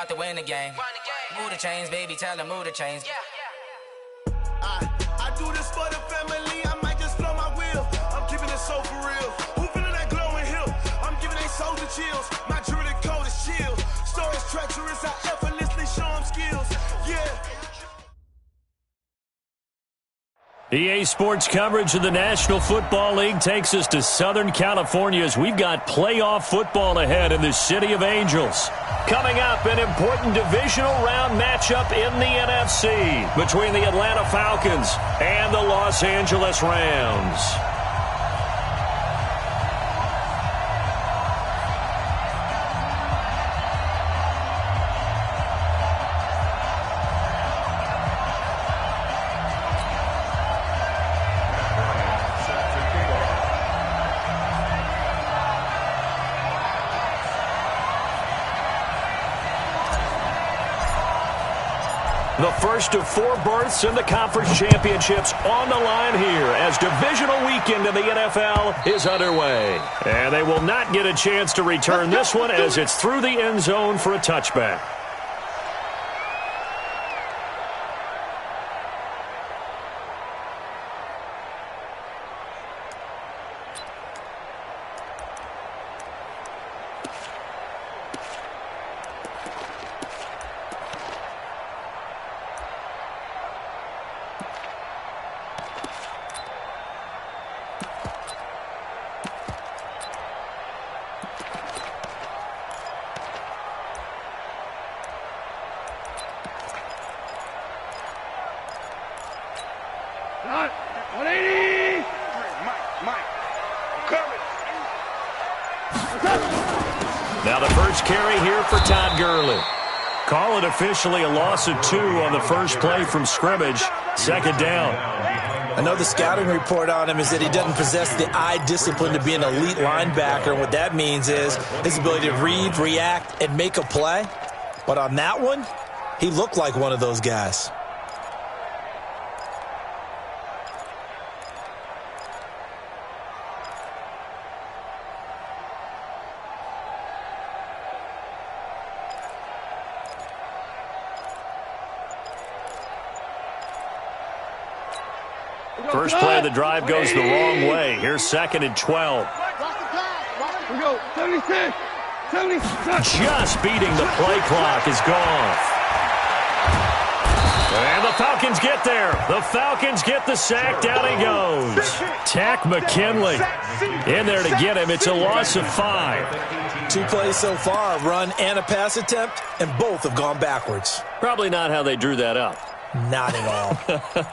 out to win the game. Move the chains, baby, tell them move the chains. I do this for the family, I might just blow my wheel. I'm keeping it so for real. Who feeling that glowing hill? I'm giving they souls the chills. My jewelry code is chill. Stories treacherous, I effortlessly show them skills. Yeah. EA Sports coverage of the National Football League takes us to Southern California as we've got playoff football ahead in the City of Angels. Coming up, an important divisional round matchup in the NFC between the Atlanta Falcons and the Los Angeles Rams. The first of 4 berths in the conference championships on the line here as divisional weekend in the NFL is underway. And they will not get a chance to return this one as it's through the end zone for a touchback. Now the first carry here for Todd Gurley. Call it officially a loss of 2 on the first play from scrimmage. Second down. I know the scouting report on him is that he doesn't possess the eye discipline to be an elite linebacker. And what that means is his ability to read, react, and make a play. But on that one, he looked like one of those guys. First play of the drive goes the wrong way. Here's 2nd and 12. We go. 76. 76. Just beating the play clock is gone. And the Falcons get there. The Falcons get the sack. Down he goes. Takk McKinley in there to get him. It's a loss of 5. 2 plays so far, a run and a pass attempt, and both have gone backwards. Probably not how they drew that up. Not at all.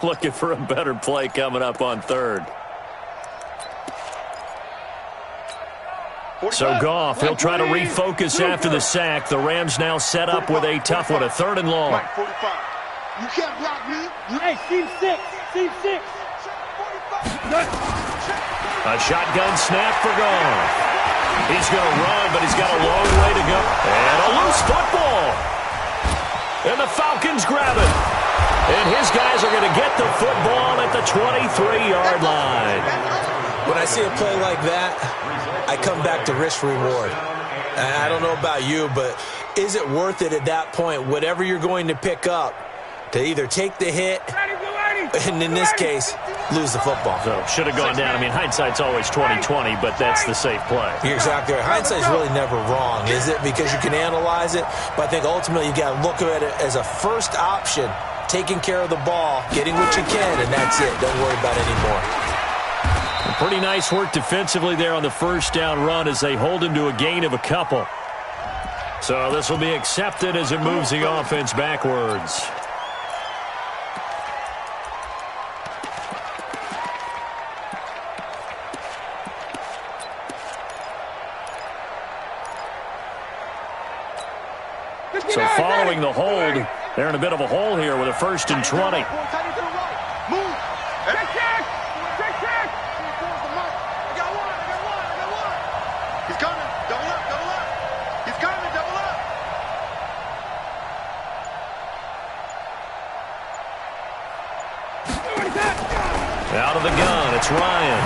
Looking for a better play coming up on 3rd. So Goff, he'll try to refocus after the sack. The Rams now set up with a tough one, a 3rd and long. You can't block me. Hey, team 6. Team 6. A shotgun snap for Goff. He's going to run, but he's got a long way to go. And a loose football. And the Falcons grab it. And his guys are going to get the football at the 23-yard line. When I see a play like that, I come back to risk-reward. I don't know about you, but is it worth it at that point, whatever you're going to pick up, to either take the hit, and in this case, lose the football? So, should have gone down. I mean, hindsight's always 20/20, but that's the safe play. You're exactly right. Hindsight's really never wrong, is it? Because you can analyze it, but I think ultimately you got to look at it as a first option, taking care of the ball, getting what you can, and that's it. Don't worry about it anymore. Pretty nice work defensively there on the first down run as they hold him to a gain of a couple. So this will be accepted as it moves the offense backwards. So following the hold, they're in a bit of a hole here with a 1st and 20. Out of the gun, it's Ryan.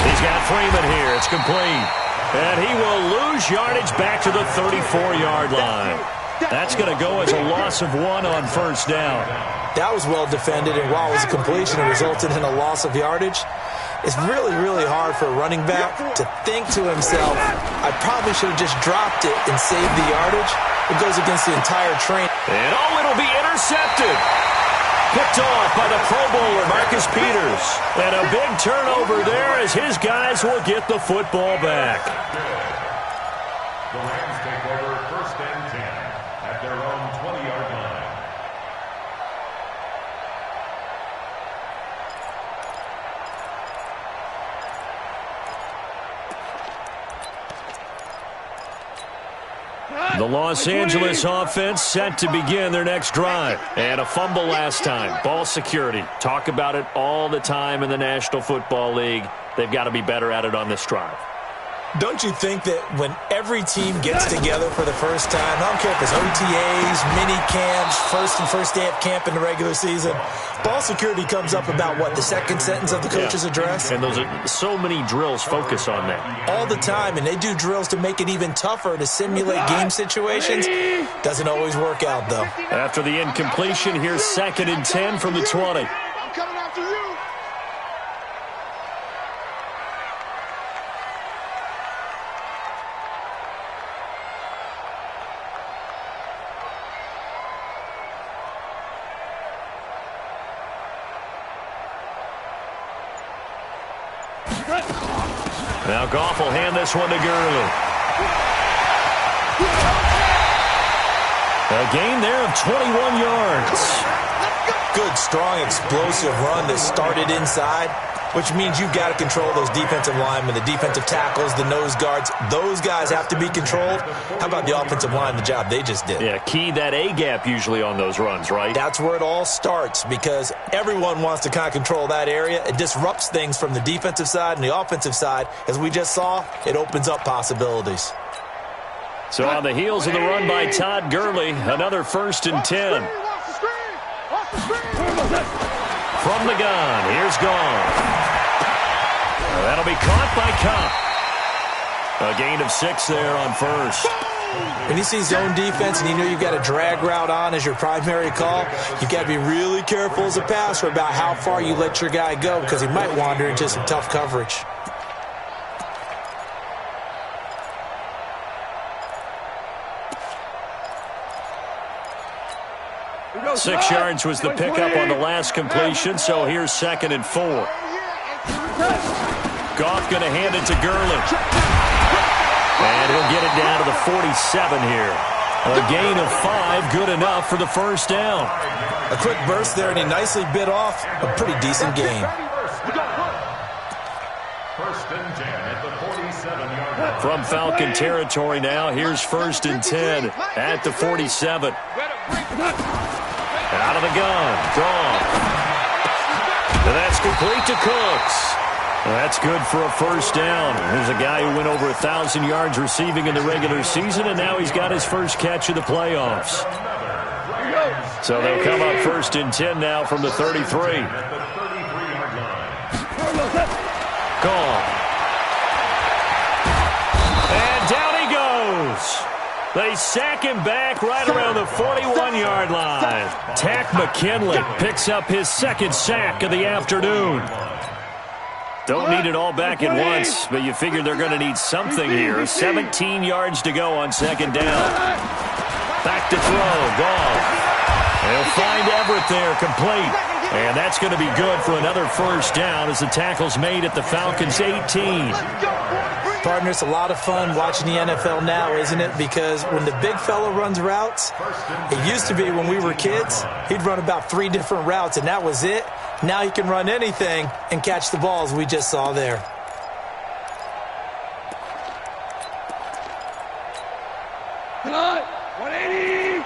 He's got Freeman here. It's complete. And he will lose yardage back to the 34-yard line. That's going to go as a loss of 1 on first down. That was well defended, and while it was a completion, it resulted in a loss of yardage. It's really, really hard for a running back to think to himself, I probably should have just dropped it and saved the yardage. It goes against the entire train. And it'll be intercepted. Picked off by the Pro Bowler, Marcus Peters. And a big turnover there as his guys will get the football back. The Rams take over 1st and 10 at their own 20-yard line. The Los Angeles offense set to begin their next drive. And a fumble last time. Ball security. Talk about it all the time in the National Football League. They've got to be better at it on this drive. Don't you think that when every team gets together for the first time, I don't care if it's OTAs, mini camps, first day of camp in the regular season, ball security comes up about, what, the second sentence of the coach's address? And those are so many drills focus on that. All the time, and they do drills to make it even tougher to simulate game situations. Doesn't always work out, though. After the incompletion, here's 2nd and 10 from the 20. I'm coming after you. Now Goff will hand this one to Gurley. A gain there of 21 yards. Good, strong, explosive run that started inside, which means you've got to control those defensive linemen, the defensive tackles, the nose guards. Those guys have to be controlled. How about the offensive line, the job they just did? Yeah, key that A-gap usually on those runs, right? That's where it all starts because everyone wants to kind of control that area. It disrupts things from the defensive side and the offensive side. As we just saw, it opens up possibilities. So on the heels of the run by Todd Gurley, another 1st and 10. From the gun, here's Goff. That'll be caught by Cobb. A gain of 6 there on first. When you see zone defense and you know you've got a drag route on as your primary call, you've got to be really careful as a passer about how far you let your guy go because he might wander into some tough coverage. 6 yards was the pickup on the last completion, so here's 2nd and 4. Goff going to hand it to Gurley. And he'll get it down to the 47 here. A gain of 5, good enough for the first down. A quick burst there, and he nicely bit off a pretty decent gain. 1st and 10 at the 47-yard line. From Falcon territory now, here's 1st and 10 at the 47. Out of the gun, Goff. And that's complete to Cooks. That's good for a first down. There's a guy who went over 1,000 yards receiving in the regular season, and now he's got his first catch of the playoffs. So they'll come up 1st and 10 now from the 33. Goff. And down he goes. They sack him back right around the 41-yard line. Takk McKinley picks up his 2nd sack of the afternoon. Don't need it all back at once, but you figure they're going to need something here. 17 yards to go on 2nd down. Back to throw, Goff. They'll find Everett there, complete. And that's going to be good for another first down as the tackle's made at the Falcons' 18. Partner, it's a lot of fun watching the NFL now, isn't it? Because when the big fella runs routes, it used to be when we were kids, he'd run about 3 different routes, and that was it. Now he can run anything and catch the balls we just saw there. Come on, 180.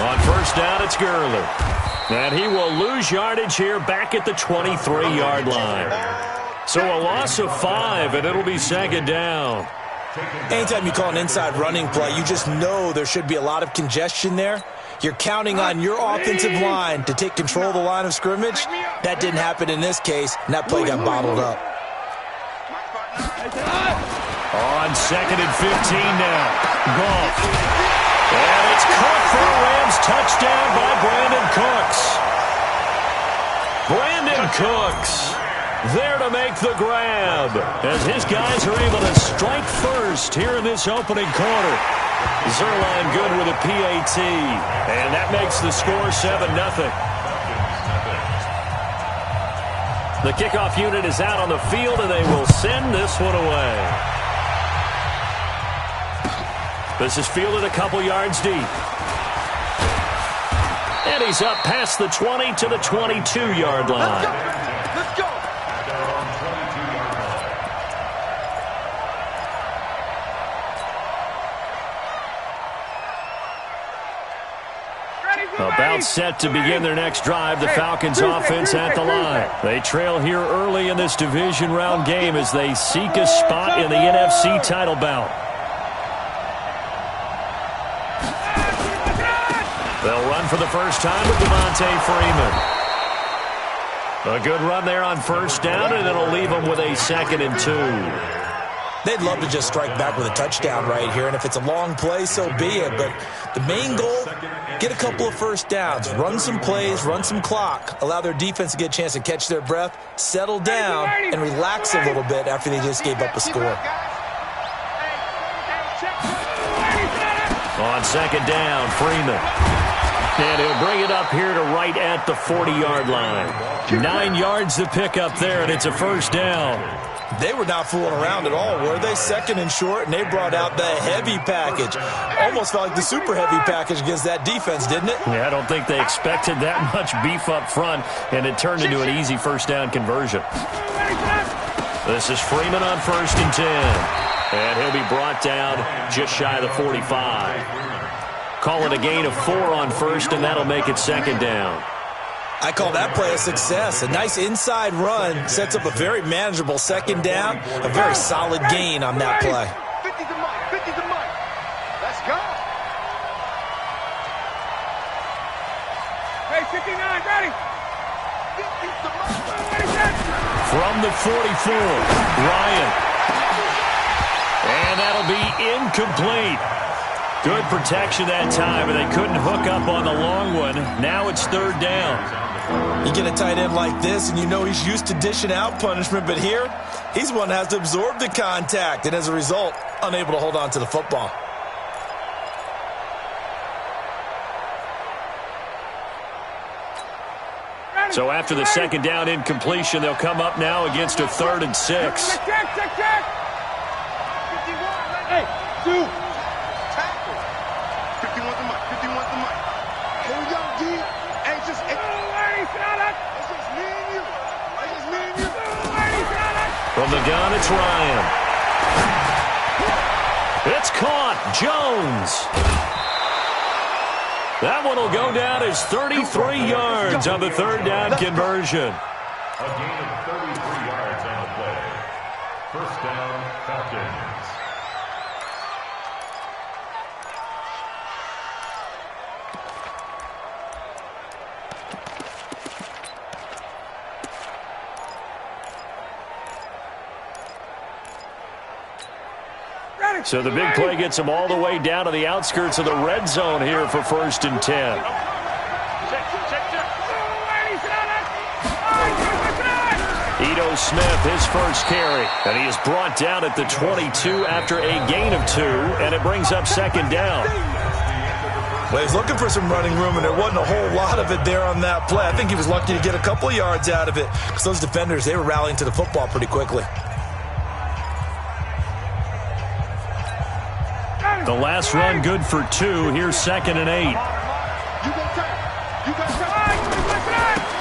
On first down, it's Gurley. And he will lose yardage here back at the 23-yard line. So a loss of 5, and it'll be 2nd down. Anytime you call an inside running play, you just know there should be a lot of congestion there. You're counting on your offensive line to take control of the line of scrimmage. That didn't happen in this case, and that play got bottled up. On On 2nd and 15 now. Goff. And it's caught for a Rams touchdown by Brandon Cooks. Brandon Cooks there to make the grab as his guys are able to strike first here in this opening quarter. Zuerlein good with a PAT, and that makes the score 7-0. The kickoff unit is out on the field, and they will send this one away. This is fielded a couple yards deep. And he's up past the 20 to the 22-yard line. Let's go. About set to begin their next drive, the Falcons offense at the line. They trail here early in this division round game as they seek a spot in the NFC title bout. They'll run for the first time with Devontae Freeman. A good run there on first down, and it'll leave them with a 2nd and 2. They'd love to just strike back with a touchdown right here, and if it's a long play, so be it. But the main goal, get a couple of first downs, run some plays, run some clock, allow their defense to get a chance to catch their breath, settle down, and relax a little bit after they just gave up a score. On 2nd down, Freeman. And he'll bring it up here to right at the 40-yard line. 9 yards to pick up there, and it's a first down. They were not fooling around at all, were they? 2nd and short, and they brought out the heavy package. Almost felt like the super heavy package against that defense, didn't it? Yeah, I don't think they expected that much beef up front, and it turned into an easy first down conversion. This is Freeman on 1st and 10. And he'll be brought down just shy of the 45. Call it a gain of 4 on first, and that'll make it 2nd down. I call that play a success. A nice inside run sets up a very manageable 2nd down. A very solid gain on that play. 50 to Mike. 50 to Mike. Let's go. Hey, 59, ready. 50 to Mike. From the 44, Ryan. And that'll be incomplete. Good protection that time, and they couldn't hook up on the long one. Now it's 3rd down. You get a tight end like this, and you know he's used to dishing out punishment, but here, he's one that has to absorb the contact, and as a result, unable to hold on to the football. So after the 2nd down incompletion, they'll come up now against a 3rd and 6. Check. 51. Hey, 2. Tackle. 51 to Mike. 51 to Mike. Here we go, D. Hey, just... It's just me and you. It's just me and you. From the gun, it's Ryan. It's caught. Jones. That one will go down as 33 yards on the 3rd down conversion. A gain of 33 yards on the play. First down, Falcons. So the big play gets them all the way down to the outskirts of the red zone here for 1st and 10. Ito Smith, his first carry, and he is brought down at the 22 after a gain of 2, and it brings up 2nd down. Well, he's looking for some running room, and there wasn't a whole lot of it there on that play. I think he was lucky to get a couple of yards out of it because those defenders, they were rallying to the football pretty quickly. The last run good for 2. Here's 2nd and 8.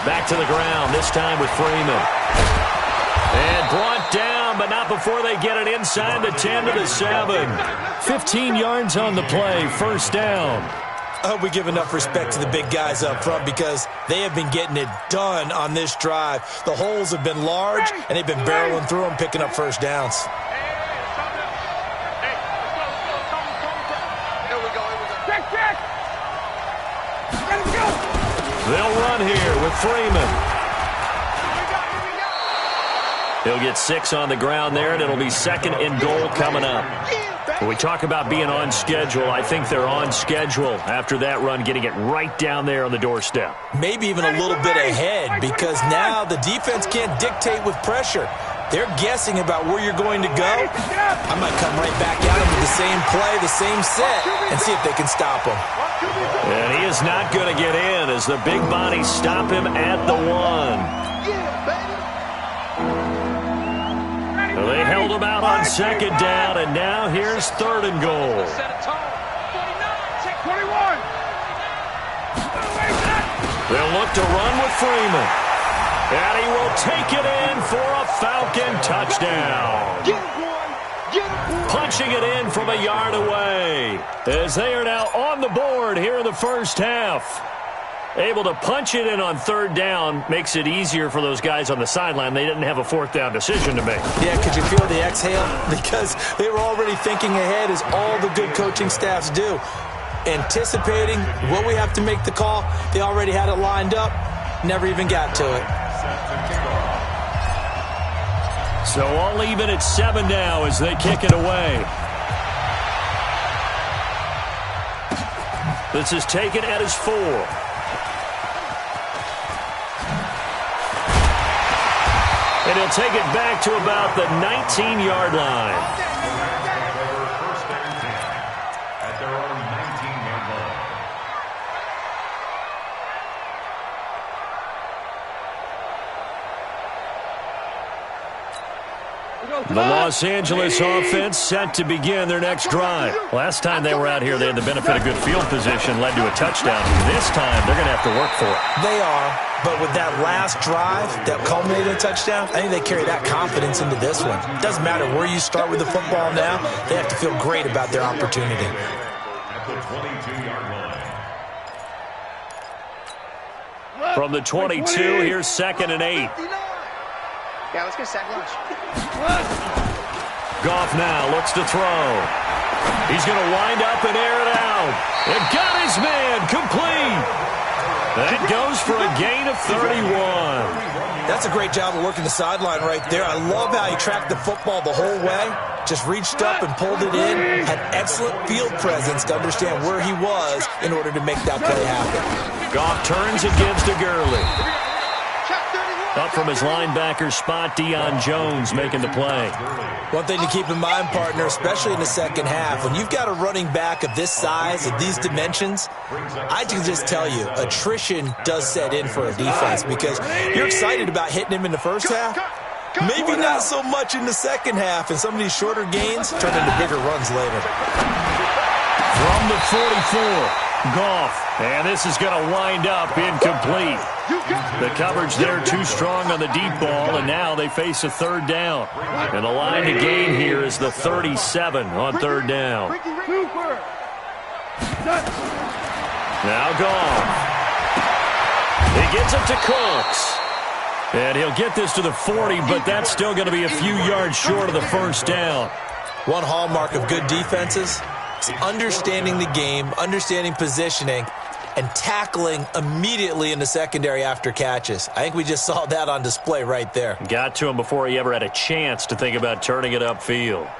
Back to the ground, this time with Freeman. And brought down, but not before they get it inside the 10 to the 7. 15 yards on the play, 1st down. I hope we give enough respect to the big guys up front because they have been getting it done on this drive. The holes have been large, and they've been barreling through them, picking up first downs. They'll run here with Freeman. He'll get 6 on the ground there, and it'll be 2nd and goal coming up. When we talk about being on schedule, I think they're on schedule after that run, getting it right down there on the doorstep. Maybe even a little bit ahead, because now the defense can't dictate with pressure. They're guessing about where you're going to go. I might come right back at them with the same play, the same set, and see if they can stop him. And he is not going to get in as the big bodies stop him at the 1. They held him out on 2nd down, and now here's 3rd and goal. They'll look to run with Freeman. And he will take it in for a Falcon touchdown. Punching it in from a yard away as they are now on the board here in the first half. Able to punch it in on 3rd down makes it easier for those guys on the sideline. They didn't have a 4th down decision to make. Yeah, could you feel the exhale? Because they were already thinking ahead, as all the good coaching staffs do. Anticipating what we have to make the call. They already had it lined up. Never even got to it. So all even at 7 now as they kick it away. This is taken at his 4. And he'll take it back to about the 19-yard line. First and 10 at their own 19-yard line. The Los Angeles offense set to begin their next drive. Last time they were out here, they had the benefit of good field position, led to a touchdown. This time, they're going to have to work for it. They are, but with that last drive that culminated in a touchdown, I think they carry that confidence into this one. It doesn't matter where you start with the football now. They have to feel great about their opportunity. At the 22-yard line. From the 22, here's 2nd and 8. Yeah, let's get sack lunch. Goff now looks to throw. He's going to wind up and air it out. And got his man complete. That goes for a gain of 31. That's a great job of working the sideline right there. I love how he tracked the football the whole way. Just reached up and pulled it in. Had excellent field presence to understand where he was in order to make that play happen. Goff turns and gives to Gurley. Up from his linebacker spot, Deion Jones making the play. One thing to keep in mind, partner, especially in the second half, when you've got a running back of this size, of these dimensions, I can just tell you, attrition does set in for a defense because you're excited about hitting him in the first half. Maybe not so much in the second half, and some of these shorter gains turn into bigger runs later. From the 44. Goff, and this is going to wind up incomplete. The coverage there too strong on the deep ball, and now they face a 3rd down. And the line to gain here is the 37 on 3rd down. Now Goff. He gets it to Cooks. And he'll get this to the 40, but that's still going to be a few yards short of the first down. One hallmark of good defenses is understanding the game, understanding positioning, and tackling immediately in the secondary after catches. I think we just saw that on display right there. Got to him before he ever had a chance to think about turning it upfield.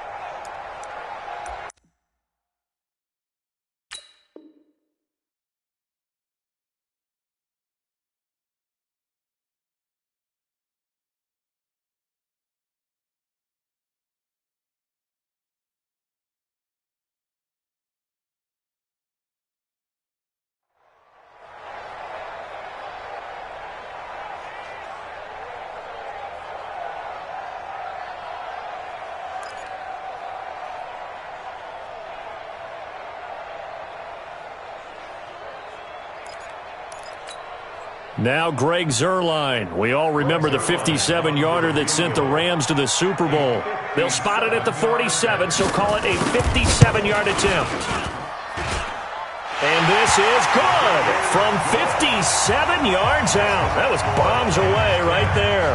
Now Greg Zuerlein. We all remember the 57-yarder that sent the Rams to the Super Bowl. They'll spot it at the 47, so call it a 57-yard attempt. And this is good from 57 yards out. That was bombs away right there.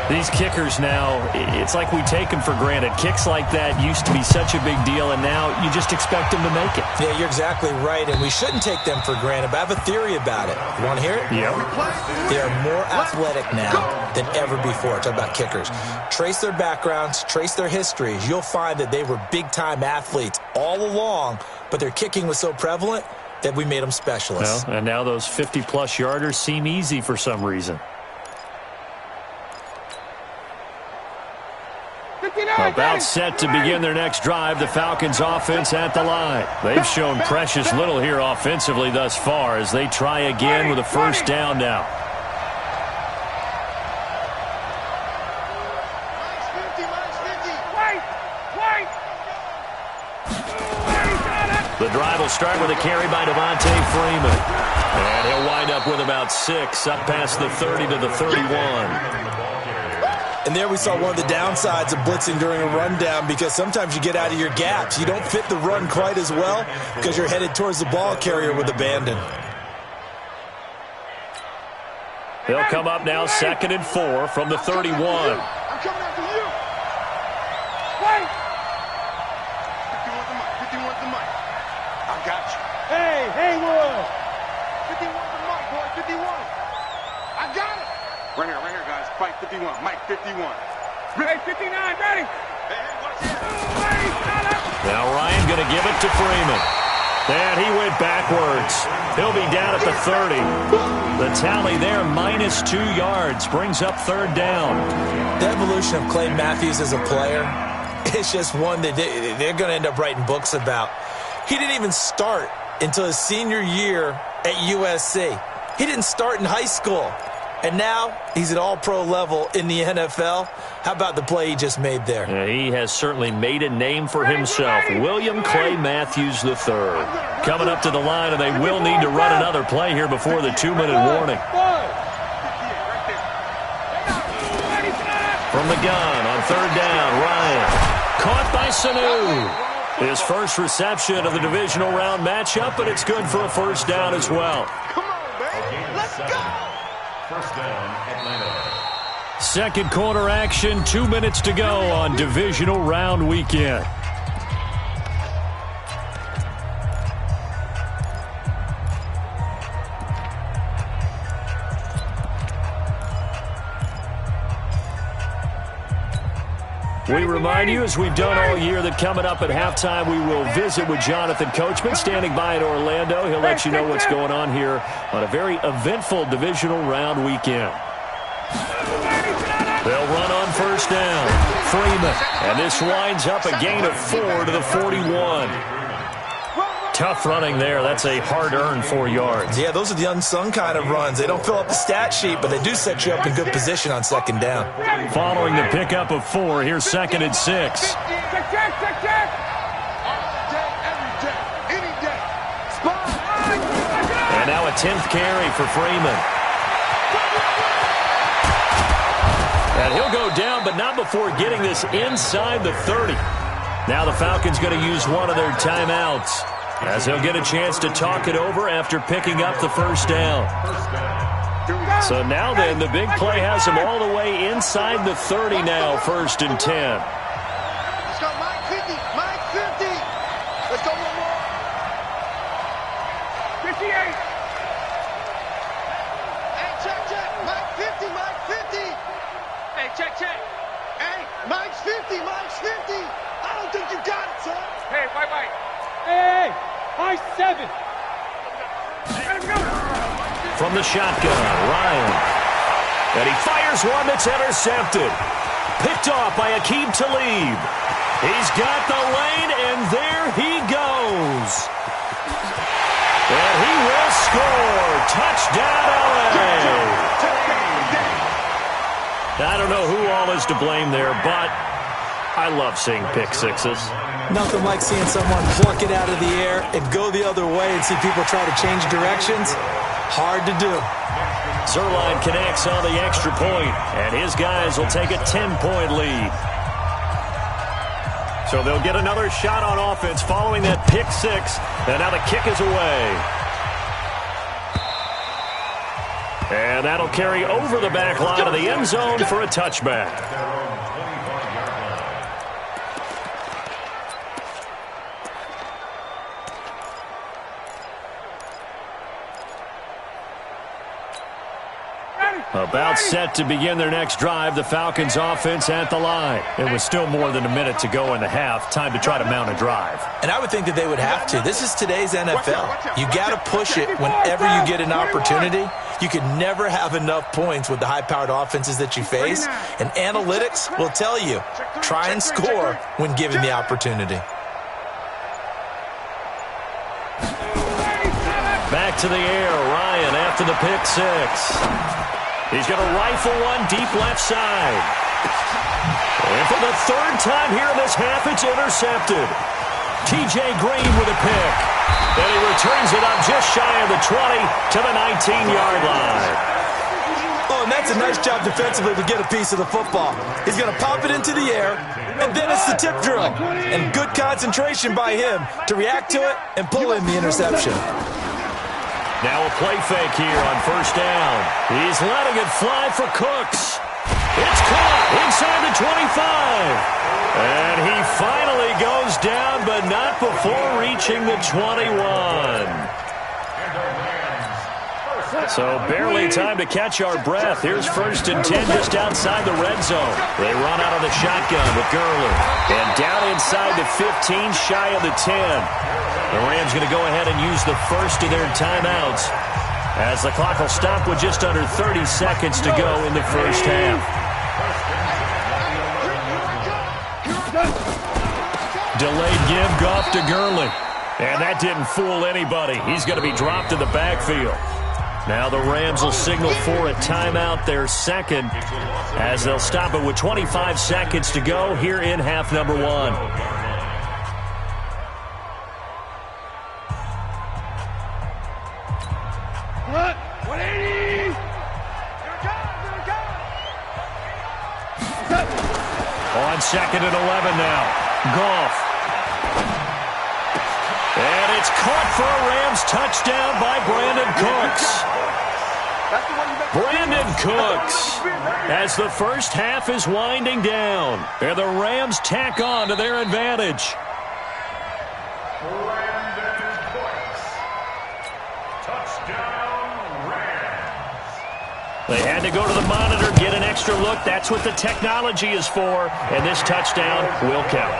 These kickers now, it's like we take them for granted. Kicks like that used to be such a big deal, and now you just expect them to make it. Yeah, you're exactly right, and we shouldn't take them for granted, but I have a theory about it. You want to hear it? Yep. They are more athletic now than ever before. Talk about kickers. Trace their backgrounds, trace their histories. You'll find that they were big-time athletes all along, but their kicking was so prevalent that we made them specialists. Well, and now those 50-plus yarders seem easy for some reason. About set to begin their next drive, the Falcons offense at the line. They've shown precious little here offensively thus far as they try again with a first down now. The drive will start with a carry by Devontae Freeman. And he'll wind up with about 6 up past the 30 to the 31. And there we saw one of the downsides of blitzing during a rundown, because sometimes you get out of your gaps. You don't fit the run quite as well because you're headed towards the ball carrier with abandon. They'll come up now 2nd and 4 from the 31. I'm coming after you. Wait. 51 the mic. I got you. Hey, Haywood. 51 the mic, boy. 51. I got it. Right here, guys. Fight 51. Mike 51. Hey, 59, ready. Hey, watch it. Now Ryan going to give it to Freeman. And he went backwards. He'll be down at the 30. The tally there, -2 yards, brings up 3rd down. The evolution of Clay Matthews as a player, it's just one that they're going to end up writing books about. He didn't even start until his senior year at USC. He didn't start in high school. And now he's at all-pro level in the NFL. How about the play he just made there? Yeah, he has certainly made a name for himself. William Clay Matthews III. Coming up to the line, and they will need to run another play here before the 2-minute warning. From the gun on 3rd down, Ryan. Caught by Sanu. His first reception of the divisional round matchup, but it's good for a first down as well. Come on, baby. Let's go. First down, Atlanta. Second quarter action, 2 minutes to go on divisional round weekend. We remind you, as we've done all year, that coming up at halftime, we will visit with Jonathan Coachman, standing by in Orlando. He'll let you know what's going on here on a very eventful divisional round weekend. They'll run on first down. Freeman. And this winds up a gain of 4 to the 41. Tough running there. That's a hard-earned 4 yards. Yeah, those are the unsung kind of runs. They don't fill up the stat sheet, but they do set you up in good position on second down. Following the pickup of 4, here's 2nd and 6. And now a 10th carry for Freeman. And he'll go down, but not before getting this inside the 30. Now the Falcons going to use one of their timeouts, as he'll get a chance to talk it over after picking up the first down. So now then, the big play has him all the way inside the 30 now, 1st and 10. Let's go, Mike 50, Mike 50. Let's go one more. 58. Hey, check, Mike 50, Mike 50. Hey, check. Hey, Mike's 50, Mike's 50. I don't think you got it, son. Hey, wait. Hey, Mike's 7. From the shotgun, Ryan. And he fires one that's intercepted. Picked off by Aqib Talib. He's got the lane, and there he goes. And he will score. Touchdown, LA. I don't know who all is to blame there, but I love seeing pick sixes. Nothing like seeing someone pluck it out of the air and go the other way and see people try to change directions. Hard to do. Zuerlein connects on the extra point, and his guys will take a 10-point lead. So they'll get another shot on offense following that pick six, and now the kick is away. And that'll carry over the back line of the end zone for a touchback. About set to begin their next drive, the Falcons offense at the line. It was still more than a minute to go in the half. Time to try to mount a drive. And I would think that they would have to. This is today's NFL. You got to push it whenever you get an opportunity. You can never have enough points with the high-powered offenses that you face. And analytics will tell you, try and score when given the opportunity. Back to the air, Ryan after the pick six. He's going to rifle one deep left side. And for the third time here in this half, it's intercepted. T.J. Green with a pick. And he returns it up just shy of the 20 to the 19-yard line. Oh, and that's a nice job defensively to get a piece of the football. He's going to pop it into the air, and then it's the tip drill. And good concentration by him to react to it and pull in the interception. Now a play fake here on first down. He's letting it fly for Cooks. It's caught inside the 25. And he finally goes down, but not before reaching the 21. So barely time to catch our breath. Here's 1st and 10 just outside the red zone. They run out of the shotgun with Gurley. And down inside the 15, shy of the 10. The Rams going to go ahead and use the first of their timeouts as the clock will stop with just under 30 seconds to go in the first half. Delayed give, Goff to Gurley. And that didn't fool anybody. He's going to be dropped in the backfield. Now the Rams will signal for a timeout, their second, as they'll stop it with 25 seconds to go here in half number one. On 2nd and 11 now. Goff. And it's caught for a Rams touchdown by Brandon Cooks. Brandon Cooks, as the first half is winding down, and the Rams tack on to their advantage. Brandon Cooks. Touchdown, Rams. They had to go to the monitor, get an extra look. That's what the technology is for, and this touchdown will count.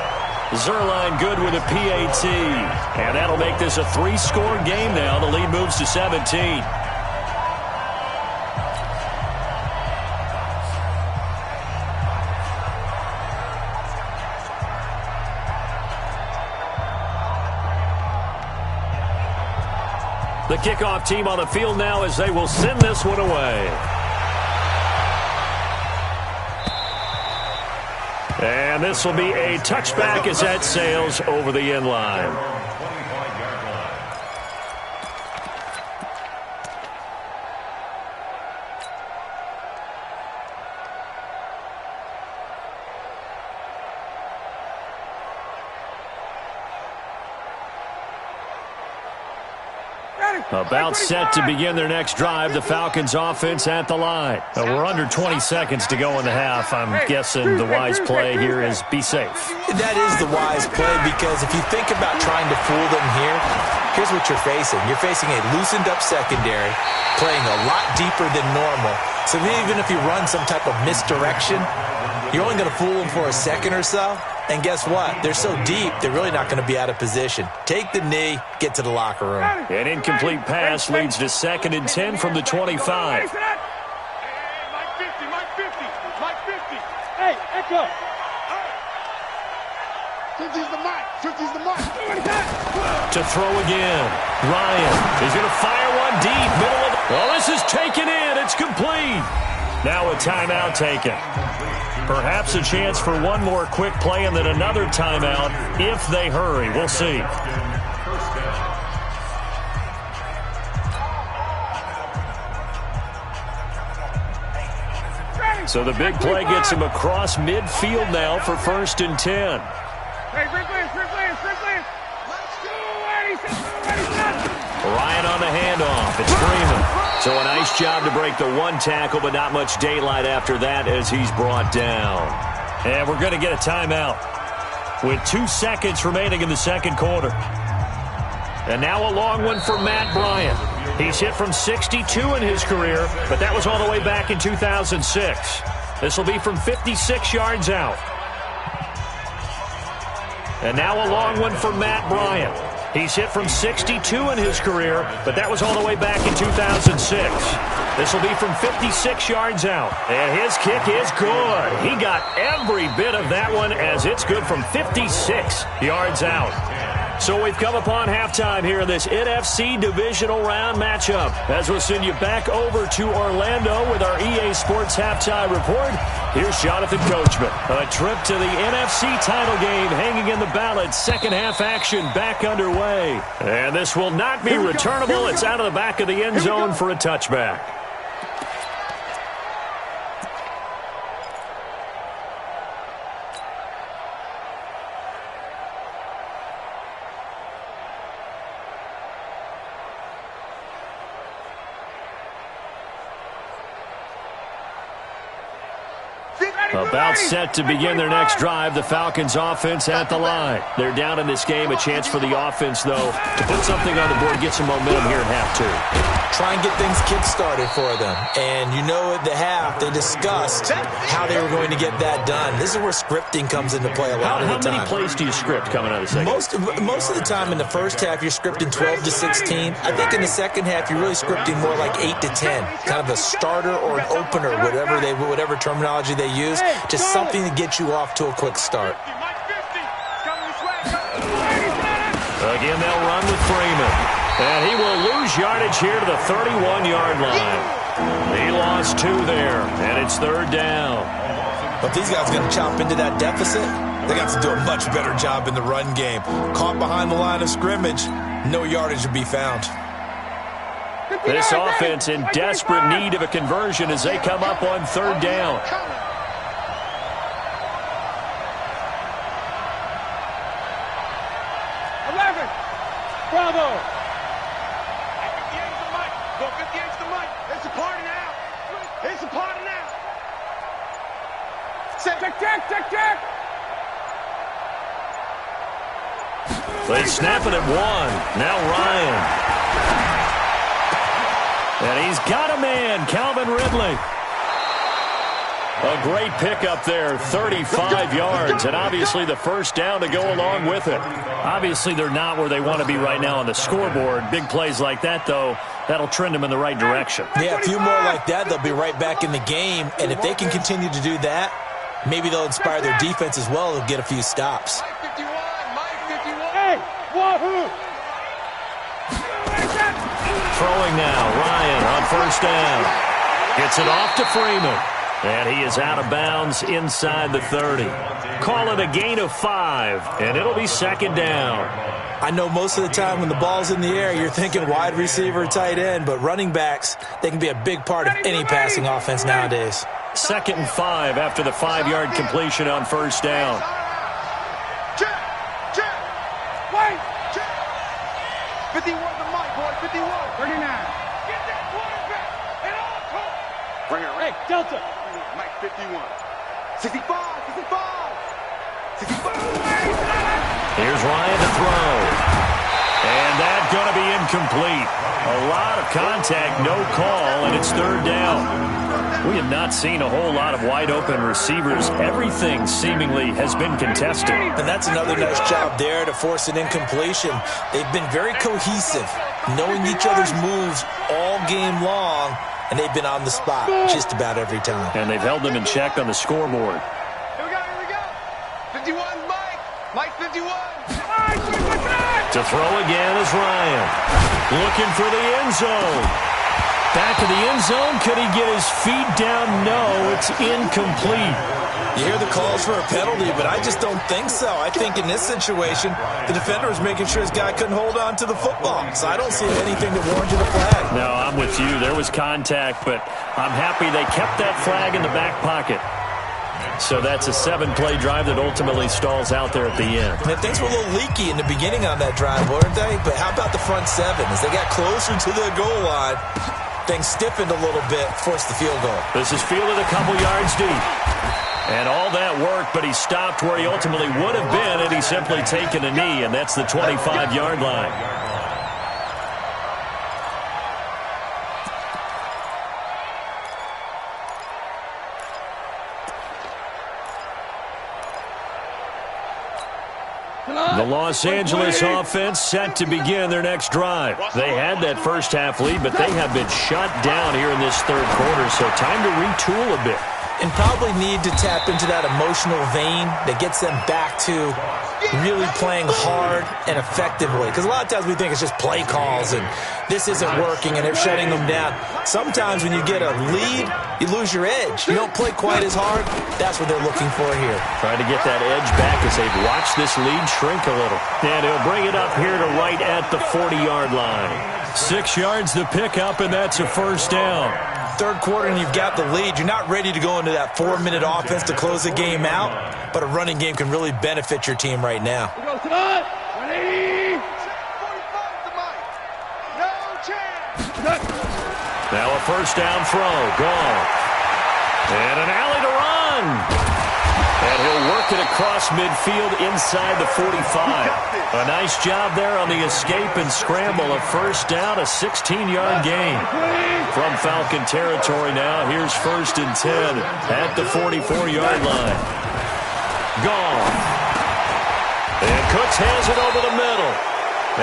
Zuerlein good with a PAT, and that'll make this a 3-score game now. The lead moves to 17. The kickoff team on the field now as they will send this one away. And this will be a touchback as that sails over the end line. About set to begin their next drive, the Falcons offense at the line. We're under 20 seconds to go in the half. I'm guessing the wise play here is be safe. That is the wise play, because if you think about trying to fool them here, here's what you're facing. You're facing a loosened up secondary, playing a lot deeper than normal. So even if you run some type of misdirection, you're only going to fool them for a second or so. And guess what? They're so deep, they're really not going to be out of position. Take the knee, get to the locker room. An incomplete pass leads to 2nd and 10 from the 25. Mike 50, Mike 50, Mike 50. Hey, Echo. 50's the mic, 50's the mic. To throw again. Ryan is going to fire one deep. Middle of the... Oh, this is taken in. It's complete. Now a timeout taken. Perhaps a chance for one more quick play and then another timeout if they hurry. We'll see. So the big play gets him across midfield now for 1st and 10. Ryan on the handoff. It's Freeman. So a nice job to break the one tackle, but not much daylight after that as he's brought down. And we're going to get a timeout with 2 seconds remaining in the second quarter. And now a long one for Matt Bryant. He's hit from 62 in his career, but that was all the way back in 2006. This will be from 56 yards out. And now a long one for Matt Bryant. He's hit from 62 in his career, but that was all the way back in 2006. This will be from 56 yards out. And his kick is good. He got every bit of that one as it's good from 56 yards out. So we've come upon halftime here in this NFC Divisional Round matchup. As we'll send you back over to Orlando with our EA Sports Halftime Report, here's Jonathan Coachman. A trip to the NFC title game hanging in the balance. Second half action back underway. And this will not be returnable. It's out of the back of the end zone for a touchback. About set to begin their next drive, the Falcons offense at the line. They're down in this game. A chance for the offense, though, to put something on the board, get some momentum here in half two. Try and get things kick-started for them. And you know at the half, they discussed how they were going to get that done. This is where scripting comes into play a lot of the time. How many plays do you script coming out of the second? Most of the time in the first half, you're scripting 12 to 16. I think in the second half, you're really scripting more like 8 to 10. Kind of a starter or an opener, whatever terminology they use. Just something to get you off to a quick start. Again, they'll run with Freeman. And he will lose yardage here to the 31-yard line. He lost 2 there, and it's third down. But these guys are going to chop into that deficit. They got to do a much better job in the run game. Caught behind the line of scrimmage, no yardage to be found. This offense in desperate need of a conversion as they come up on third down. Bravo! 58's the mic. Go 58's the mic. It's a party now. It's a party now. Check. They snap it at 1. Now Ryan. And he's got a man, Calvin Ridley. A great pickup there, 35 yards, and obviously the first down to go along with it. Obviously they're not where they want to be right now on the scoreboard. Big plays like that, though, that'll trend them in the right direction. Yeah, a few more like that, they'll be right back in the game, and if they can continue to do that, maybe they'll inspire their defense as well. They'll get a few stops. Mike 51. Hey, wahoo! Throwing now, Ryan on first down. Gets it off to Freeman. And he is out of bounds inside the 30. Call it a gain of 5, and it'll be second down. I know most of the time when the ball's in the air, you're thinking wide receiver, tight end, but running backs, they can be a big part of any passing offense nowadays. Second and 5 after the 5-yard completion on first down. Check. Wait. Check. 51 the mic, boy. 51. 39. Get that quarterback. And all talk. Right here. Hey, Delta. Mike 51. 65. Here's Ryan to throw. And that's going to be incomplete. A lot of contact, no call, and it's third down. We have not seen a whole lot of wide-open receivers. Everything seemingly has been contested. And that's another nice job there to force an incompletion. They've been very cohesive, knowing each other's moves all game long, and they've been on the spot just about every time. And they've held them in check on the scoreboard. Here we go. 51, Mike 51. To throw again is Ryan. Looking for the end zone. Back to the end zone. Could he get his feet down? No, it's incomplete. You hear the calls for a penalty, but I just don't think so. I think in this situation, the defender was making sure his guy couldn't hold on to the football. So I don't see anything that warranted a flag. No, I'm with you. There was contact, but I'm happy they kept that flag in the back pocket. So that's a 7-play drive that ultimately stalls out there at the end. And things were a little leaky in the beginning on that drive, weren't they? But how about the front 7? As they got closer to the goal line, things stiffened a little bit, forced the field goal. This is fielded a couple yards deep. And all that work, but he stopped where he ultimately would have been had he simply taken a knee, and that's the 25-yard line. The Los Angeles offense set to begin their next drive. They had that first half lead, but they have been shut down here in this third quarter, so time to retool a bit. And probably need to tap into that emotional vein that gets them back to really playing hard and effectively. Because a lot of times we think it's just play calls and this isn't working and they're shutting them down. Sometimes when you get a lead, you lose your edge. You don't play quite as hard. That's what they're looking for here. Trying to get that edge back as they've watched this lead shrink a little. And he'll bring it up here to right at the 40-yard line. 6 yards to pick up, and that's a first down. Third quarter and you've got the lead. You're not ready to go into that 4-minute offense to close the game out, but a running game can really benefit your team right now. Now a first down throw. Gone. And an alley to run. And he'll work it across midfield inside the 45. A nice job there on the escape and scramble. A first down, a 16-yard gain. From Falcon territory now, here's 1st and 10 at the 44-yard line. Gone. And Cooks has it over the middle.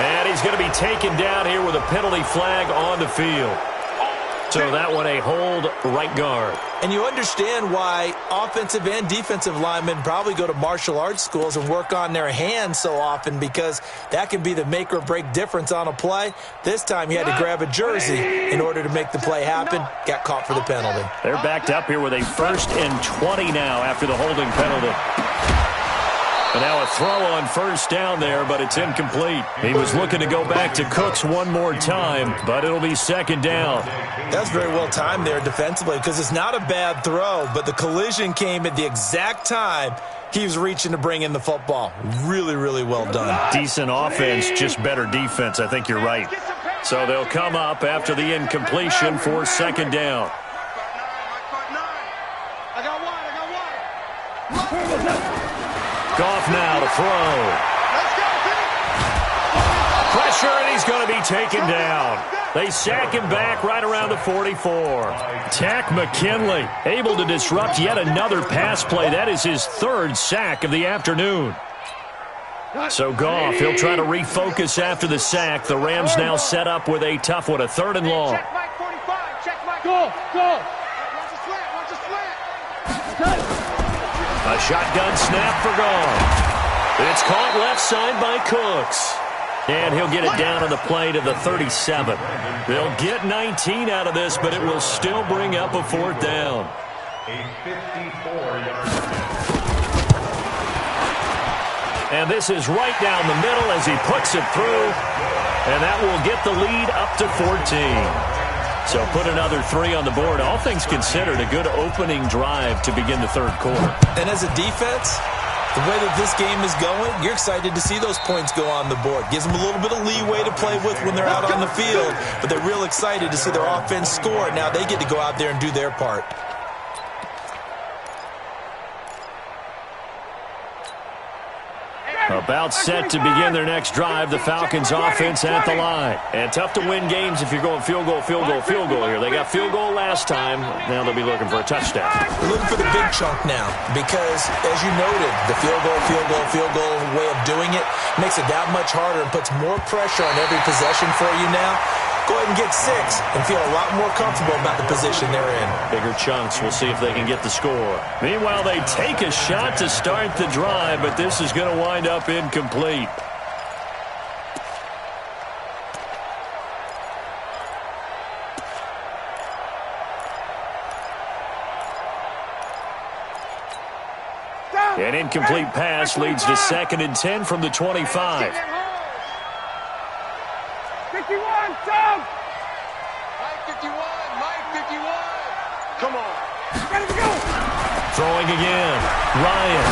And he's going to be taken down here with a penalty flag on the field. So that one a hold right guard. And you understand why offensive and defensive linemen probably go to martial arts schools and work on their hands so often, because that can be the make or break difference on a play. This time he had to grab a jersey in order to make the play happen. Got caught for the penalty. They're backed up here with a 1st and 20 now after the holding penalty. And now a throw on first down there, but it's incomplete. He was looking to go back to Cooks one more time, but it'll be 2nd down. That's very well timed there defensively, because it's not a bad throw, but the collision came at the exact time he was reaching to bring in the football. Really, really well done. Decent offense, just better defense. I think you're right. So they'll come up after the incompletion for 2nd down. Goff now to throw. Pressure, and he's going to be taken down. They sack him back right around the 44. Takk McKinley able to disrupt yet another pass play. That is his 3rd sack of the afternoon. So Goff, he'll try to refocus after the sack. The Rams now set up with a tough one, a 3rd and long. Check Mike 45. Check Mike. Go. Watch the slant. Watch the slant. A shotgun snap for Goff. It's caught left side by Cooks. And he'll get it down on the play to the 37. They'll get 19 out of this, but it will still bring up a 4th down. A 54-yard. And this is right down the middle as he puts it through. And that will get the lead up to 14. So put another 3 on the board. All things considered, a good opening drive to begin the 3rd quarter. And as a defense, the way that this game is going, you're excited to see those points go on the board. Gives them a little bit of leeway to play with when they're out on the field, but they're real excited to see their offense score. Now they get to go out there and do their part. About set to begin their next drive, the Falcons offense at the line. And tough to win games if you're going field goal here. They got field goal last time. Now they'll be looking for a touchdown. They're looking for the big chunk now because, as you noted, the field goal way of doing it makes it that much harder and puts more pressure on every possession for you now. Go ahead and get 6 and feel a lot more comfortable about the position they're in. Bigger chunks. We'll see if they can get the score. Meanwhile, they take a shot to start the drive, but this is going to wind up incomplete. An incomplete pass leads to 2nd and 10 from the 25. 51, Tom! Mike 51, Mike 51. Come on. Ready to go. Throwing again. Ryan.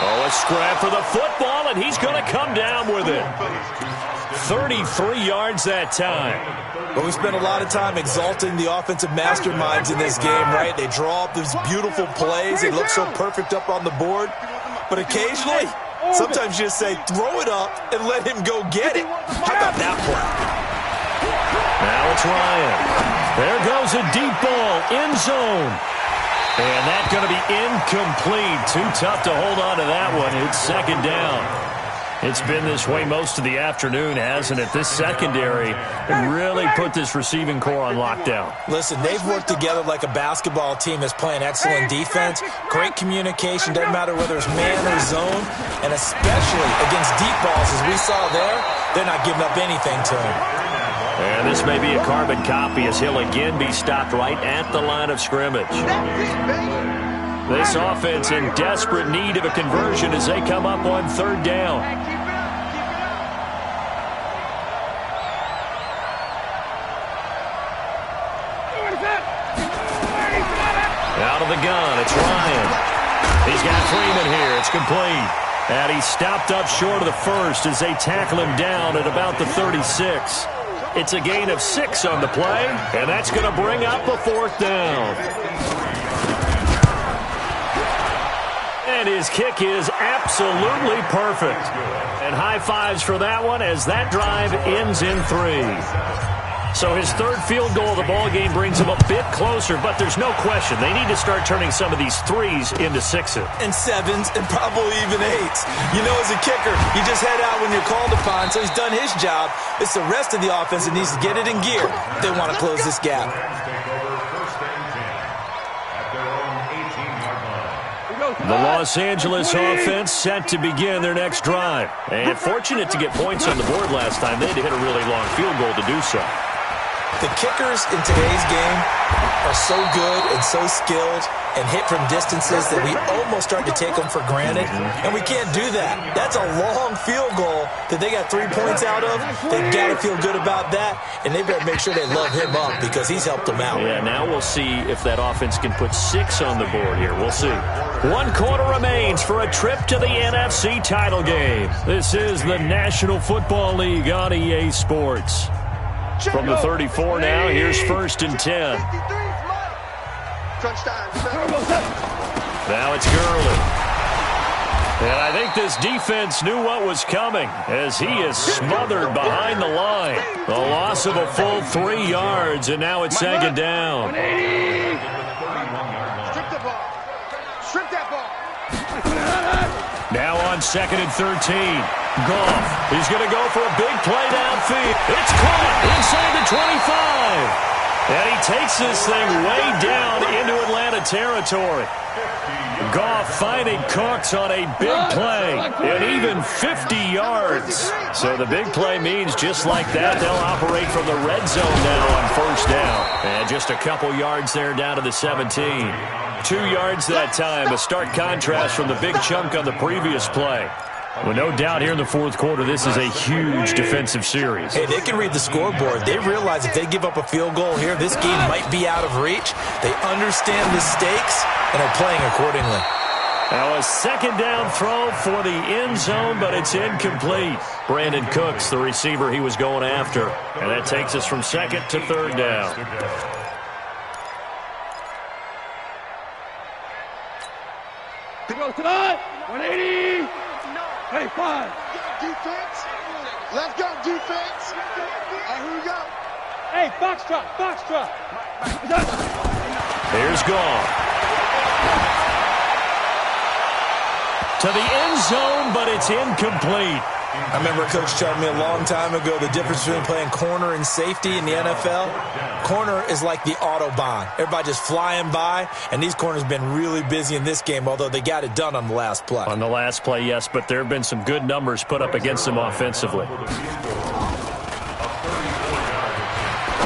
Oh, a scrap for the football, and he's going to come down with it. 33 yards that time. But we spent a lot of time exalting the offensive masterminds in this game, right? They draw up these beautiful plays. They look so perfect up on the board. But occasionally, sometimes you just say, throw it up and let him go get it. How about that play? Now it's Ryan. There goes a deep ball, end zone. And that's going to be incomplete. Too tough to hold on to that one. It's second down. It's been this way most of the afternoon, hasn't it? This secondary really put this receiving core on lockdown. Listen, they've worked together like a basketball team that's playing excellent defense. Great communication, doesn't matter whether it's man or zone. And especially against deep balls, as we saw there, they're not giving up anything to him. And this may be a carbon copy as he'll again be stopped right at the line of scrimmage. This offense in desperate need of a conversion as they come up on third down. Out of the gun, it's Ryan. He's got Freeman here. It's complete. And he's stopped up short of the first as they tackle him down at about the 36. It's a gain of 6 on the play, and that's going to bring up a fourth down. And his kick is absolutely perfect. And high fives for that one as that drive ends in 3. So his third field goal of the ball game brings him a bit closer, but there's no question they need to start turning some of these 3s into 6s. And 7s and probably even 8s. You know, as a kicker, you just head out when you're called upon, so he's done his job. It's the rest of the offense that needs to get it in gear if they want to close this gap. The Los Angeles offense set to begin their next drive. And fortunate to get points on the board last time. They had to hit a really long field goal to do so. The kickers in today's game are so good and so skilled and hit from distances that we almost start to take them for granted, and we can't do that. That's a long field goal that they got 3 points out of. They've got to feel good about that, and they better make sure they love him up because he's helped them out. Yeah, now we'll see if that offense can put 6 on the board here. We'll see. 1 quarter remains for a trip to the NFC title game. This is the National Football League on EA Sports. From the 34 now, here's 1st and 10. Now it's Gurley. And I think this defense knew what was coming as he is smothered behind the line. The loss of a full 3 yards, and now it's second down. Now on 2nd and 13. Goff. He's going to go for a big play downfield. It's caught inside the 25. And he takes this thing way down into Atlanta territory. Goff finding Cooks on a big play, and even 50 yards. So the big play means just like that, they'll operate from the red zone now on 1st down. And just a couple yards there down to the 17. 2 yards that time, a stark contrast from the big chunk on the previous play. Well, no doubt here in the 4th quarter, this is a huge defensive series. Hey, they can read the scoreboard. They realize if they give up a field goal here, this game might be out of reach. They understand the stakes and are playing accordingly. Now a 2nd down throw for the end zone, but it's incomplete. Brandon Cooks, the receiver he was going after. And that takes us from 2nd to 3rd down. Tonight, 180. Hey, 5. Defense. Let's go, defense. Here we go. Hey, box drop. Here's Goff. To the end zone, but it's incomplete. I remember a coach telling me a long time ago the difference between playing corner and safety in the NFL. Corner is like the Autobahn. Everybody just flying by, and these corners have been really busy in this game, although they got it done on the last play. On the last play, yes, but there have been some good numbers put up against them offensively.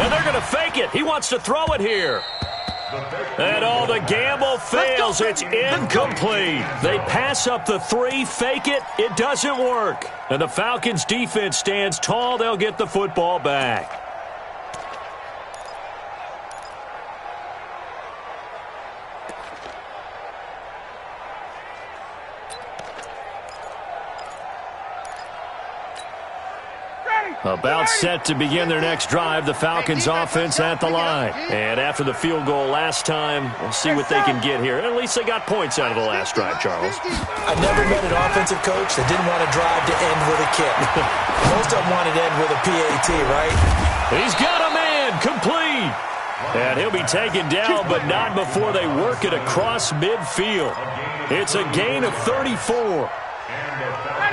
And they're going to fake it. He wants to throw it here. And all the gamble fails. It's incomplete. They pass up the 3, fake it. It doesn't work. And the Falcons' defense stands tall. They'll get the football back. About set to begin their next drive, the Falcons offense at the line. And after the field goal last time, we'll see what they can get here. At least they got points out of the last drive, Charles. I never met an offensive coach that didn't want to drive to end with a kick. Most of them wanted to end with a PAT, right? He's got a man, complete. And he'll be taken down, but not before they work it across midfield. It's a gain of 34.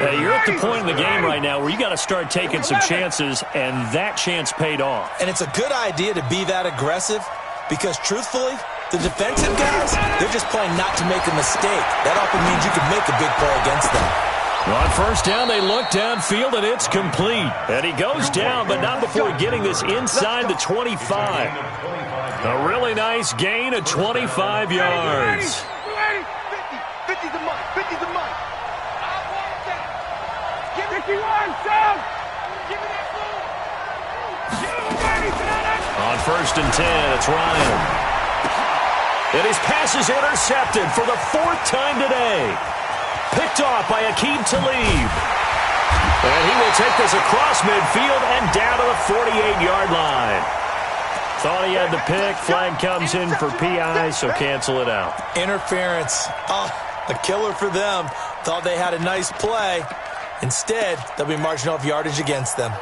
You're at the point in the game right now where you got to start taking some chances, and that chance paid off. And it's a good idea to be that aggressive because, truthfully, the defensive guys, they're just playing not to make a mistake. That often means you can make a big play against them. On first down, they look downfield, and it's complete. And he goes down, but not before getting this inside the 25. A really nice gain of 25 yards. 50's the money. 50's the money. I want that. Give me 51, Sam. Give me that ball. On first and 10, it's Ryan. And his pass is intercepted for the 4th time today. Picked off by Aqib Talib. And he will take this across midfield and down to the 48-yard line. Thought he had the pick. Flag comes in for PI, so cancel it out. Interference. Oh, a killer for them. Thought they had a nice play. Instead, they'll be marching off yardage against them.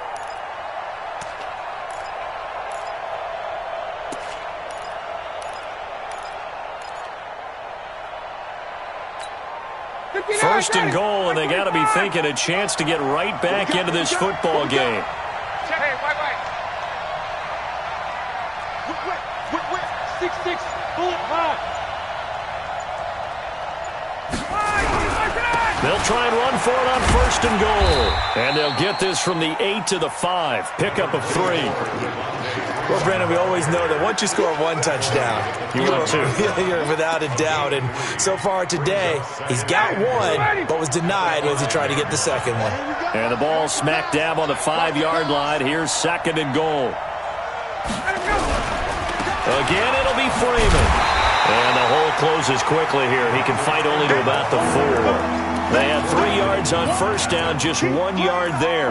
First and goal, and they got to be thinking a chance to get right back into this football game. Hey, wait. 6-6, bullet high. They'll try and run for it on first and goal. And they'll get this from the 8 to the 5. Pickup of 3. Well, Brandon, we always know that once you score one touchdown, you're without a doubt. And so far today, he's got one, but was denied as he tried to get the second one. And the ball smack dab on the 5-yard line. Here's second and goal. Again, it'll be Freeman. And the hole closes quickly here. He can fight only to about the 4. They had 3 yards on first down, just 1 yard there.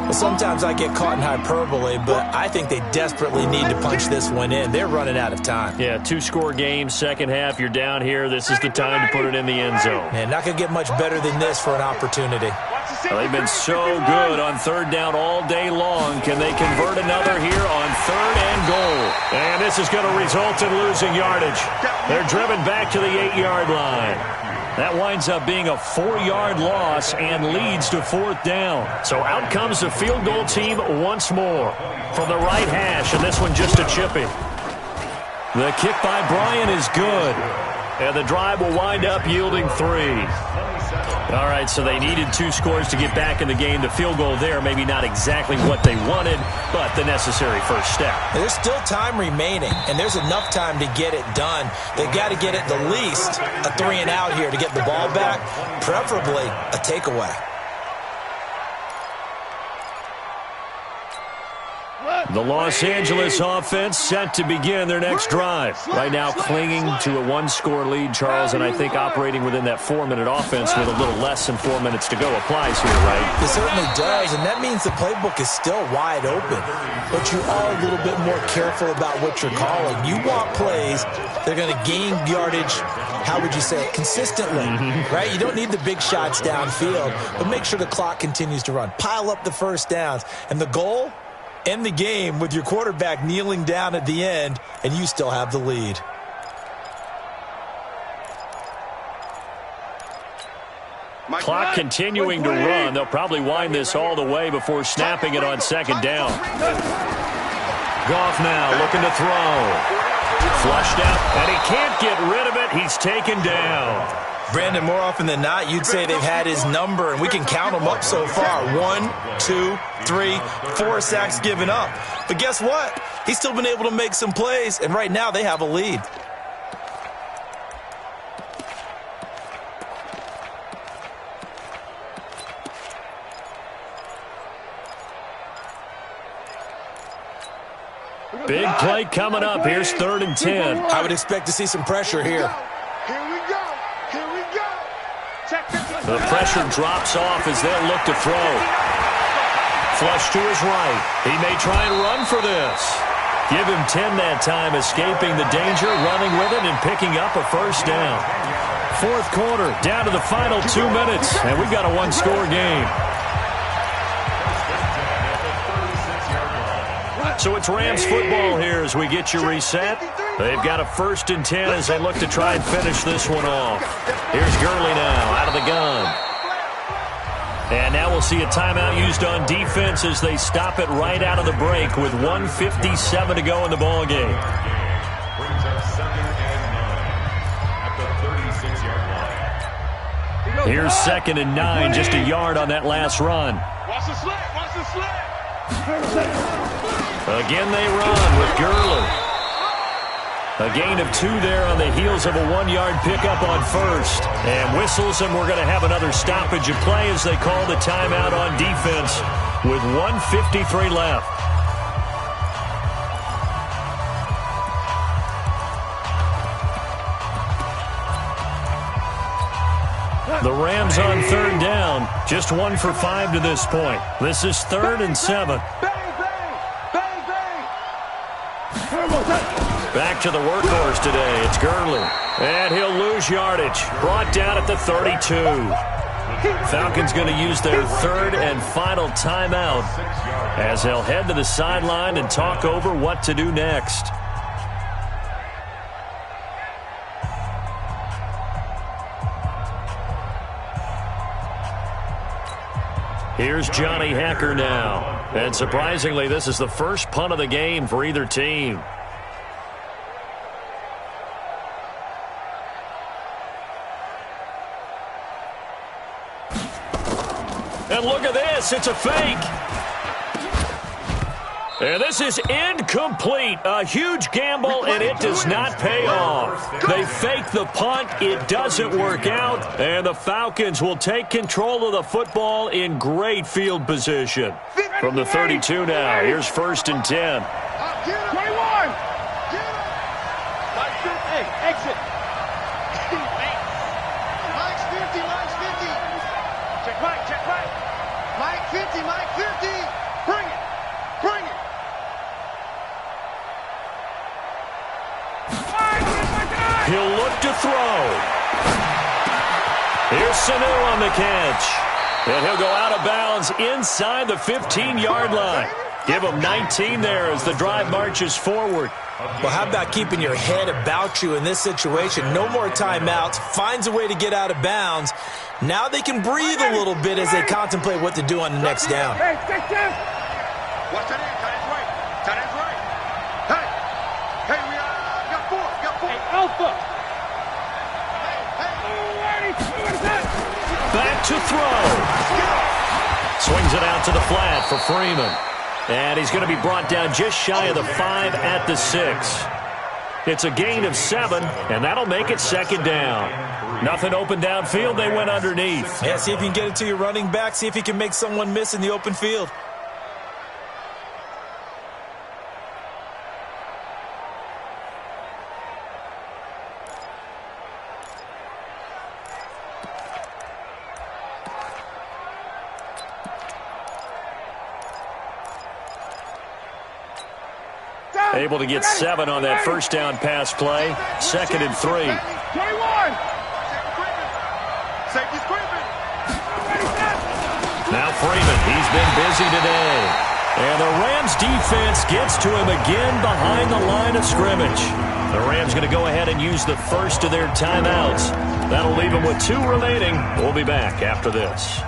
Well, sometimes I get caught in hyperbole, but I think they desperately need to punch this one in. They're running out of time. Yeah, 2-score game, second half, you're down here. This is the time to put it in the end zone. Man, not going to get much better than this for an opportunity. Well, they've been so good on third down all day long. Can they convert another here on third and goal? And this is going to result in losing yardage. They're driven back to the 8-yard line. That winds up being a 4-yard loss and leads to fourth down. So out comes the field goal team once more from the right hash, and this one just a chippy. The kick by Bryant is good, and the drive will wind up yielding 3. All right, so they needed 2 scores to get back in the game. The field goal there, maybe not exactly what they wanted, but the necessary first step. There's still time remaining, and there's enough time to get it done. They've got to get at the least a 3-and-out here to get the ball back, preferably a takeaway. The Los Angeles offense set to begin their next drive. Right now clinging to a 1-score lead, Charles, and I think operating within that 4-minute offense with a little less than 4 minutes to go applies here, right? It certainly does, and that means the playbook is still wide open. But you are a little bit more careful about what you're calling. You want plays that are going to gain yardage, how would you say it, consistently, right? You don't need the big shots downfield, but make sure the clock continues to run. Pile up the first downs, and the goal? End the game with your quarterback kneeling down at the end, and you still have the lead. Clock continuing to run. They'll probably wind this all the way before snapping it on second down. Goff now looking to throw. Flushed out, and he can't get rid of it. He's taken down. Brandon, more often than not, you'd say they've had his number, and we can count them up so far. 1, 2, 3, 4 sacks given up. But guess what? He's still been able to make some plays, and right now they have a lead. Big play coming up. Here's 3rd and 10. I would expect to see some pressure here. Here we go. Here we go. Check this. The pressure drops off as they'll look to throw. flush to his right. He may try and run for this. Give him 10 that time, escaping the danger, running with it, and picking up a first down. Fourth quarter, down to the final 2 minutes, and we've got a one-score game. So it's Rams football here as we get you reset. They've got a 1st and 10 as they look to try and finish this one off. Here's Gurley now out of the gun. And now we'll see a timeout used on defense as they stop it right out of the break with 1:57 to go in the ball game. Brings up 2nd and 9 at the 36-yard line. Here's 2nd and 9, just a yard on that last run. Watch the slant. Watch the slant. Again they run with Gurley. A gain of 2 there on the heels of a 1-yard pickup on first. And whistles, and we're going to have another stoppage of play as they call the timeout on defense with 1:53 left. The Rams on 3rd down, just 1 for 5 to this point. This is 3rd and 7. Back to the workhorse today. It's Gurley. And he'll lose yardage. Brought down at the 32. Falcons going to use their 3rd and final timeout as they'll head to the sideline and talk over what to do next. Here's Johnny Hacker now. And surprisingly, this is the first punt of the game for either team. And look at this. It's a fake. And this is incomplete. A huge gamble, and it does not pay off. They fake the punt. It doesn't work out. And the Falcons will take control of the football in great field position. From the 32 now, here's 1st and 10. 21. Hey, exit. Mike's 50, Mike's 50. Check right. Mike 50, Mike 50. Bring it. He'll look to throw. Here's Sanu on the catch. And he'll go out of bounds inside the 15-yard line. Give him 19 there as the drive marches forward. Well, how about keeping your head about you in this situation? No more timeouts. Finds a way to get out of bounds. Now they can breathe a little bit as they contemplate what to do on the next down. Hey, watch that end. Tight end's right. Hey, we got 4. Hey, Alpha. Back to throw. Swings it out to the flat for Freeman. And he's going to be brought down just shy of the 5 at the 6. It's a gain of 7, and that'll make it 2nd down. Nothing open downfield. They went underneath. Yeah, see if you can get it to your running back. See if you can make someone miss in the open field. Able to get 7 on that first down pass play. 2nd and 3. 21. Safety's creeping. Now Freeman, he's been busy today. And the Rams defense gets to him again behind the line of scrimmage. The Rams going to go ahead and use the first of their timeouts. That'll leave them with 2 remaining. We'll be back after this.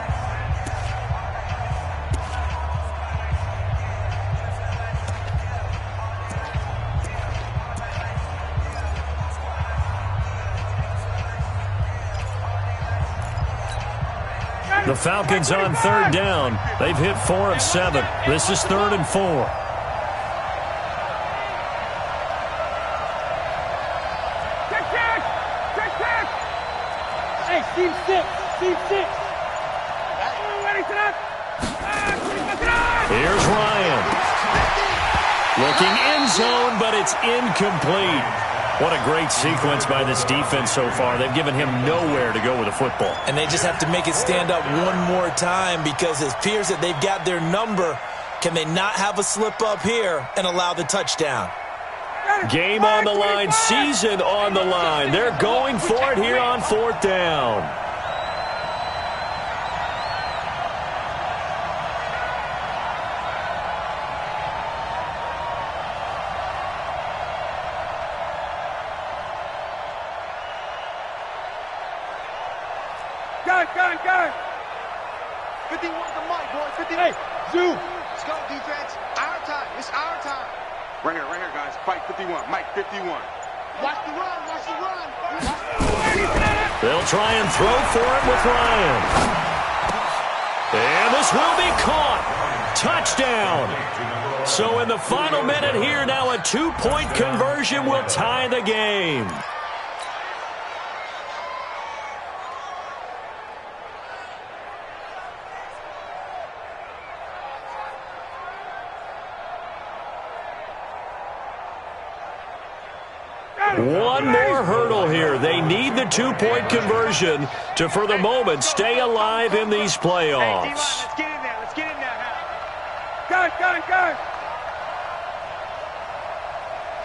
The Falcons on 3rd down. They've hit 4 of 7. This is 3rd and 4. Check. Hey, team 6. Ready for that? Here's Ryan. Looking end zone, but it's incomplete. What a great sequence by this defense so far. They've given him nowhere to go with the football. And they just have to make it stand up one more time because it appears that they've got their number. Can they not have a slip up here and allow the touchdown? Game on the line, season on the line. They're going for it here on 4th down. Gun. 51 the mic, boy. 50. Hey, Zoo. Let's go, defense. Our time. It's our time. Right here, guys. Fight 51. Mike 51. Watch the run. They'll try and throw for it with Ryan. And this will be caught. Touchdown. So in the final minute here, now a 2-point conversion will tie the game. One more hurdle here. They need the 2-point conversion to, for the moment, stay alive in these playoffs. Hey, let's get in there. Gun.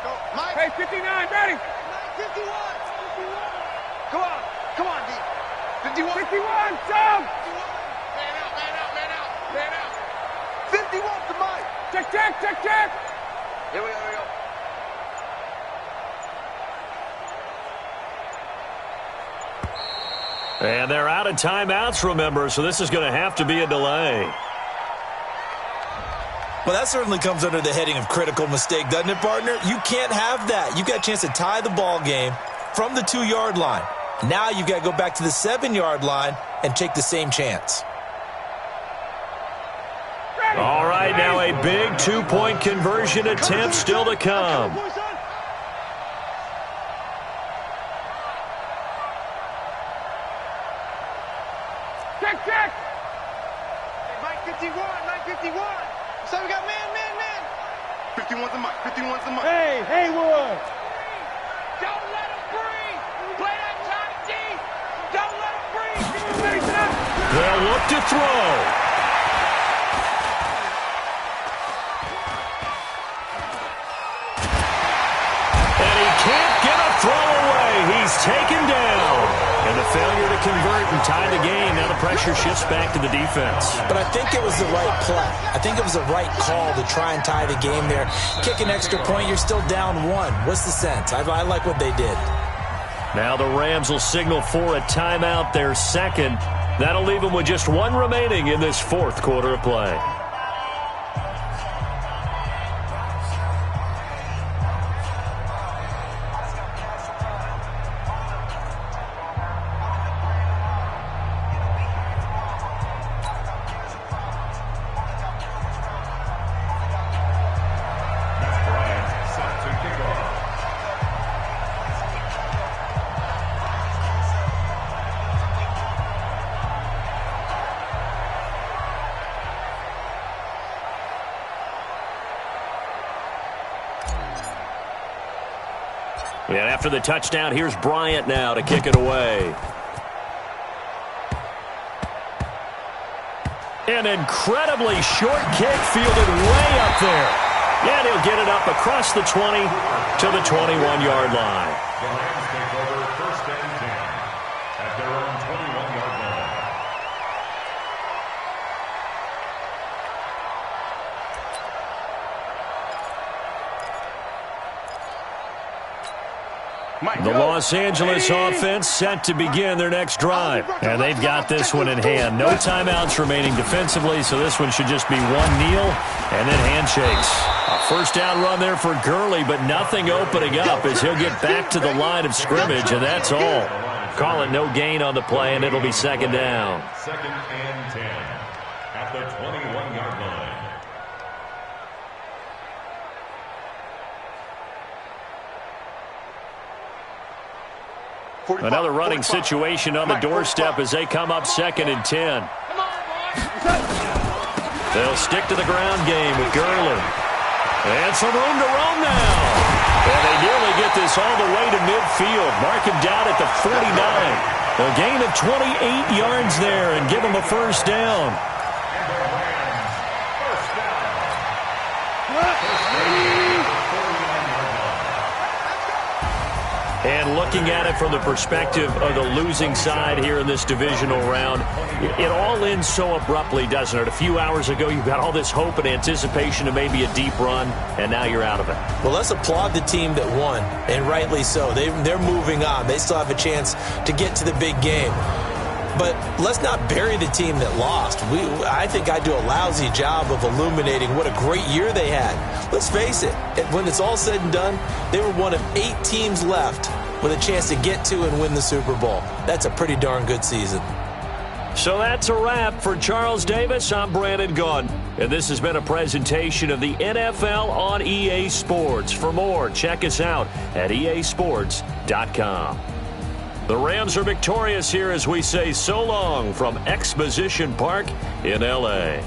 Go, Mike. Hey, 59, ready. 51. Come on, D. 51. 51, Sam. Man out. 51 to Mike. Check. Here we go. And they're out of timeouts, remember, so this is going to have to be a delay. Well, that certainly comes under the heading of critical mistake, doesn't it, partner? You can't have that. You got a chance to tie the ball game from the 2-yard line. Now you've got to go back to the 7-yard line and take the same chance. All right, now a big 2-point conversion attempt still to come. Check. Mike 51. So we got man. 51's the Mike. Hey, Haywood. Don't let him breathe. Play that tight D. Don't let him breathe. They'll look to throw. And he can't get a throw away. He's taken down. And the failure to convert and tie the game. Now the pressure shifts back to the defense. But I think it was the right play. I think it was the right call to try and tie the game there. Kick an extra point, you're still down 1. What's the sense? I like what they did. Now the Rams will signal for a timeout, their second. That'll leave them with just 1 remaining in this 4th quarter of play. And after the touchdown, here's Bryant now to kick it away. An incredibly short kick fielded way up there. And he'll get it up across the 20 to the 21-yard line. The Rams take over 1st and 10 at their own 21-yard line. The Los Angeles offense set to begin their next drive. And they've got this one in hand. No timeouts remaining defensively, so this one should just be 1 kneel and then handshakes. A 1st down run there for Gurley, but nothing opening up as he'll get back to the line of scrimmage, and that's all. Call it no gain on the play, and it'll be 2nd down. 2nd and 10 at the 21-yard line. Another running situation on the doorstep as they come up 2nd and 10. They'll stick to the ground game with Gurley. And some room to roam now. And they nearly get this all the way to midfield. Mark him down at the 49. A gain of 28 yards there and give him a first down. And looking at it from the perspective of the losing side here in this divisional round, it all ends so abruptly, doesn't it? A few hours ago, you got all this hope and anticipation of maybe a deep run, and now you're out of it. Well, let's applaud the team that won, and rightly so. They're moving on. They still have a chance to get to the big game. But let's not bury the team that lost. I think I do a lousy job of illuminating what a great year they had. Let's face it, when it's all said and done, they were one of 8 teams left with a chance to get to and win the Super Bowl. That's a pretty darn good season. So that's a wrap for Charles Davis. I'm Brandon Gaudin, and this has been a presentation of the NFL on EA Sports. For more, check us out at easports.com. The Rams are victorious here as we say so long from Exposition Park in L.A.